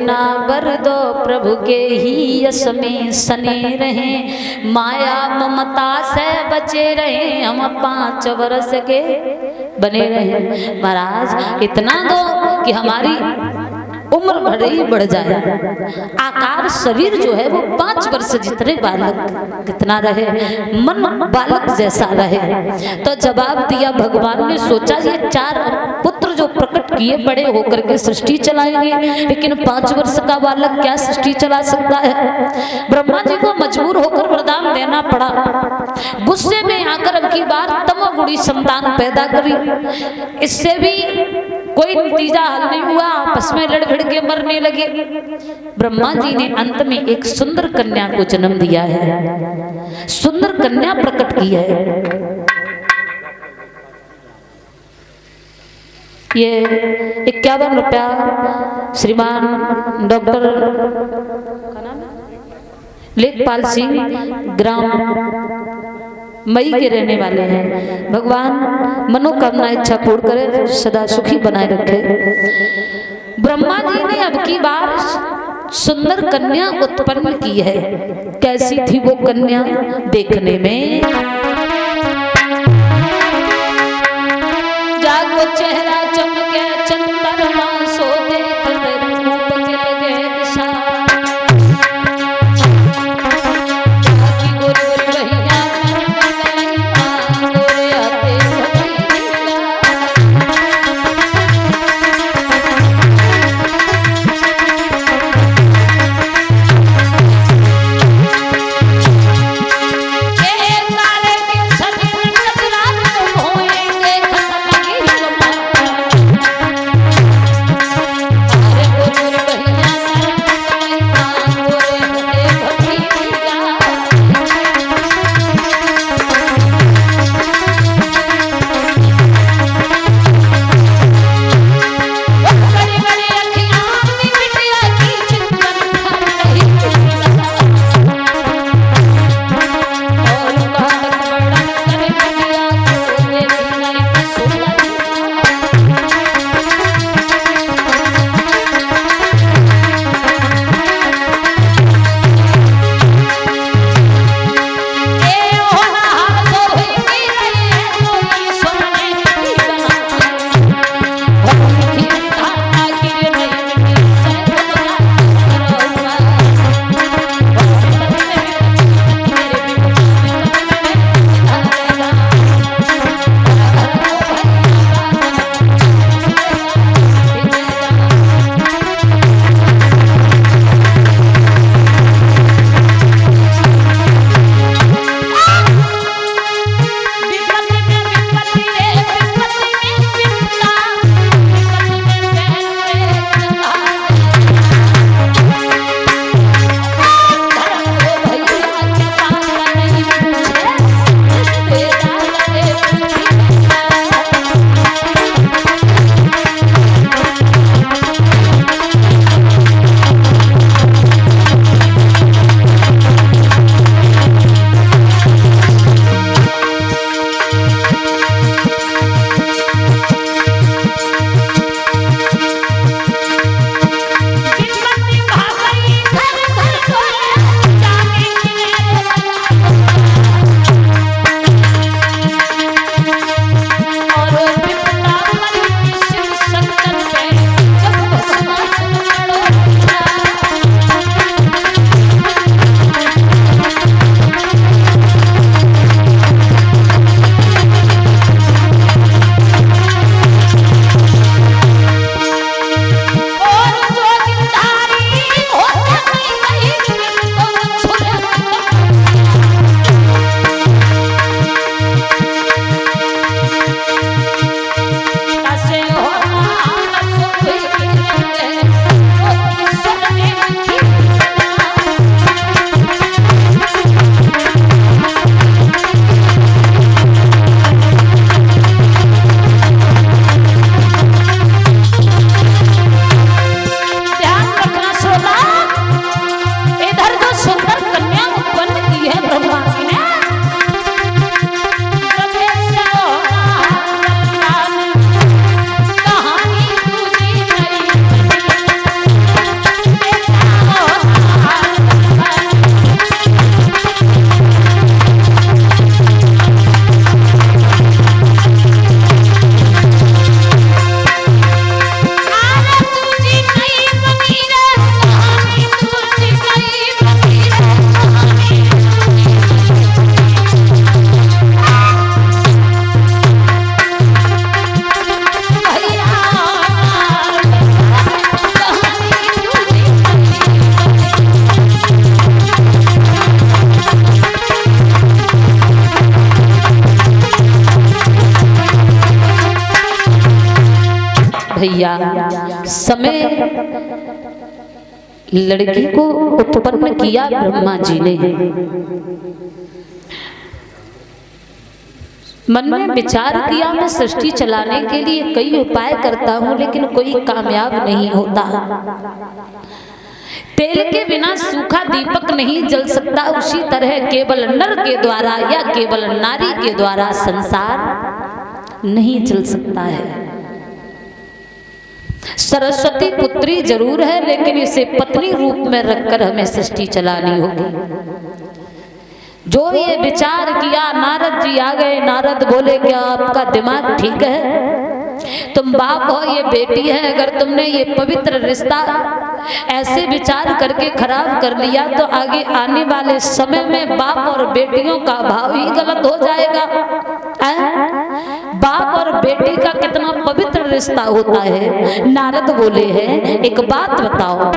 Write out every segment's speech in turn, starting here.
अपना वर दो, प्रभु के ही यश में सने रहे, माया ममता से बचे रहे, हम 5 वर्ष के बने रहे। महाराज इतना दो कि हमारी उम्र भले ही बढ़ जाए, आकार शरीर जो है वो 5 वर्ष जितने बालक कितना रहे, मन बालक जैसा रहे। तो जवाब दिया भगवान ने, सोचा ये 4 पुत्र जो प्रकट किए बड़े होकर के सृष्टि चलाएंगे, लेकिन 5 वर्ष का बालक क्या सृष्टि चला सकता है। ब्रह्मा जी को मजबूर होकर वरदान देना पड़ा। गुस्से में आकर अब की बार तमोगुणी संतान पैदा करी, इससे भी कोई नतीजा हल नहीं हुआ, आपस में लड़ भिड़ के मरने लगे। ब्रह्मा जी ने अंत में एक सुंदर कन्या को जन्म दिया है, सुंदर कन्या प्रकट की है। ये 51 रुपया श्रीमान डॉक्टर लेखपाल सिंह ग्राम मई के रहने वाले हैं। भगवान मनोकामना इच्छा पूर्ण करे, सदा सुखी बनाए रखे। ब्रह्मा जी ने अब की बार सुंदर कन्या उत्पन्न की है। कैसी थी वो कन्या? देखने में जागो चेहरा चमके चंद्रमा सो देख रूप के लगे विशाल। काले भैया समय लड़की को उत्पन्न किया ब्रह्मा जी ने। मन में विचार किया मैं सृष्टि चलाने के लिए कई उपाय करता हूं लेकिन कोई कामयाब नहीं होता। तेल के बिना सूखा दीपक नहीं जल सकता, उसी तरह केवल नर के द्वारा या केवल नारी के द्वारा संसार नहीं चल सकता है। सरस्वती पुत्री जरूर है लेकिन इसे पत्नी रूप में रखकर हमें सृष्टि चलानी होगी। जो ये विचार किया, नारद जी आ गए। नारद बोले क्या आपका दिमाग ठीक है? तुम बाप हो, ये बेटी है, अगर तुमने ये पवित्र रिश्ता ऐसे विचार करके खराब कर लिया तो आगे आने वाले समय में बाप और बेटियों का भाव ही गलत हो जाएगा। बाप और बेटी का कितना पवित्र रिश्ता होता है। नारद बोले हैं एक बात बताओ,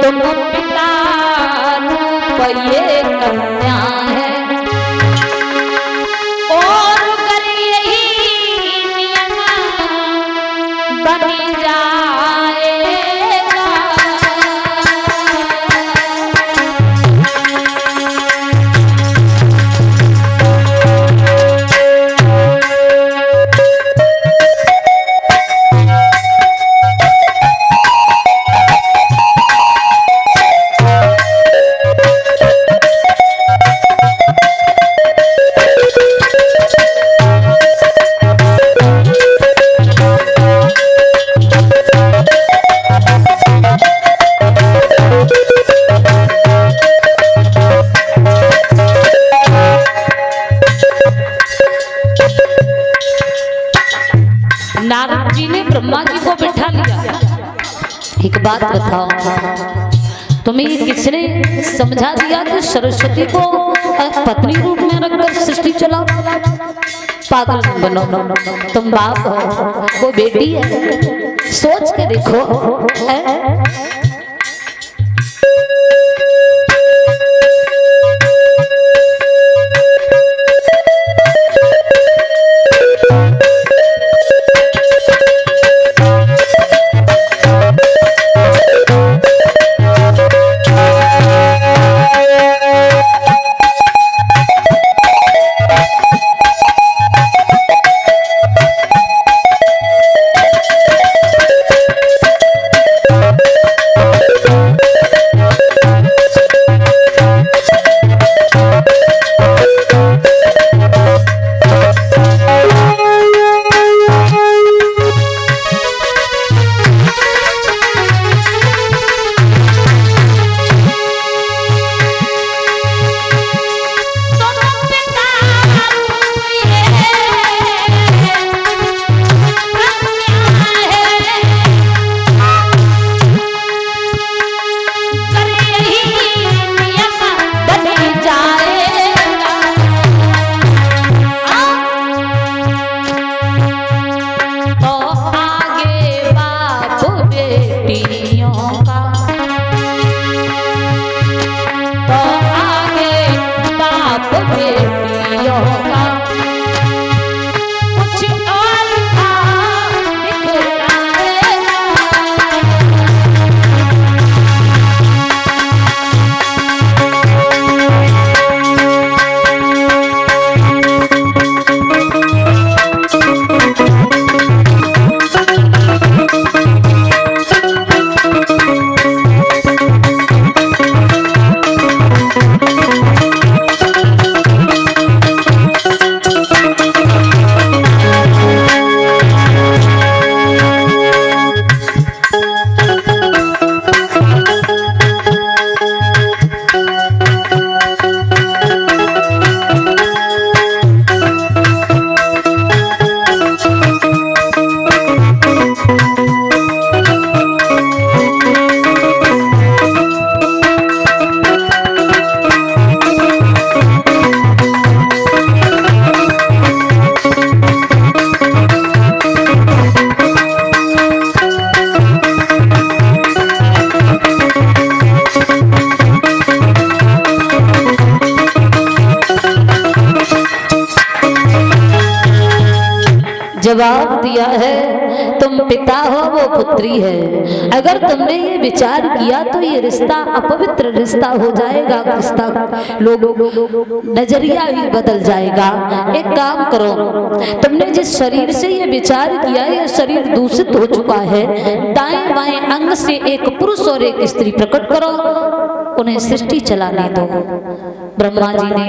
तुम पिता रूप ये कन्या है और कर यही नियम बनी जाएगा। नारद जी ने ब्रह्मा जी को बिठा लिया। एक बात बताओ, तुम्हें किसने समझा दिया कि सरस्वती को पत्नी रूप में रखकर सृष्टि चलाओ? पागल बनो, तुम बाप हो, वो बेटी है। सोच के देखो। जवाब दिया है तुम पिता हो वो पुत्री है। अगर तुमने ये विचार किया तो ये रिश्ता अपवित्र रिश्ता हो जाएगा, रिश्ता लोग नजरिया ही बदल जाएगा। एक काम करो, तुमने जिस शरीर से ये विचार किया ये शरीर दूषित हो चुका है, दाएं बाएं अंग से एक पुरुष और एक स्त्री प्रकट करो, उन्हें सृष्टि चलाने दो। ब्रह्मा जी ने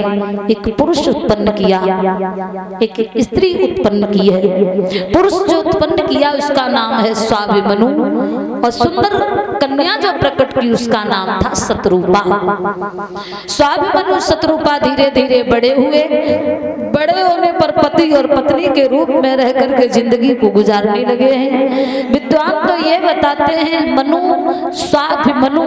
एक पुरुष उत्पन्न किया, एक स्त्री उत्पन्न की है। पुरुष जो उत्पन्न किया उसका नाम है स्वाभिमनु और सुंदर कन्या जो प्रकट की उसका नाम था शतरूपा। स्वाभिमनु शतरूपा धीरे धीरे बड़े हुए, बड़े होने पर पति और पत्नी के रूप में रह करके जिंदगी को गुजारने लगे हैं। विद्वान तो ये बताते हैं मनु स्वाभिमनु,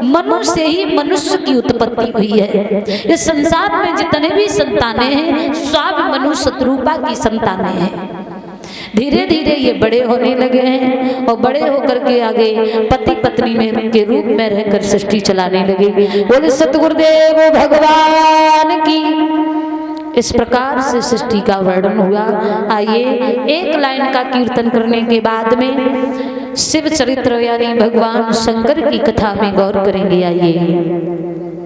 मनु से ही मनुष्य की उत्पत्ति हुई है। ये संसार में जितने भी संतानें हैं स्वाभिमनु शतरूपा की संतानें हैं। धीरे धीरे ये बड़े होने लगे हैं और बड़े होकर के आगे पति पत्नी में के रूप में रहकर सृष्टि चलाने लगे। बोले सतगुरुदेव भगवान की। इस प्रकार से सृष्टि का वर्णन हुआ। आइए एक लाइन का कीर्तन करने के बाद में शिव चरित्र यानी भगवान शंकर की कथा में गौर करेंगे। आइए।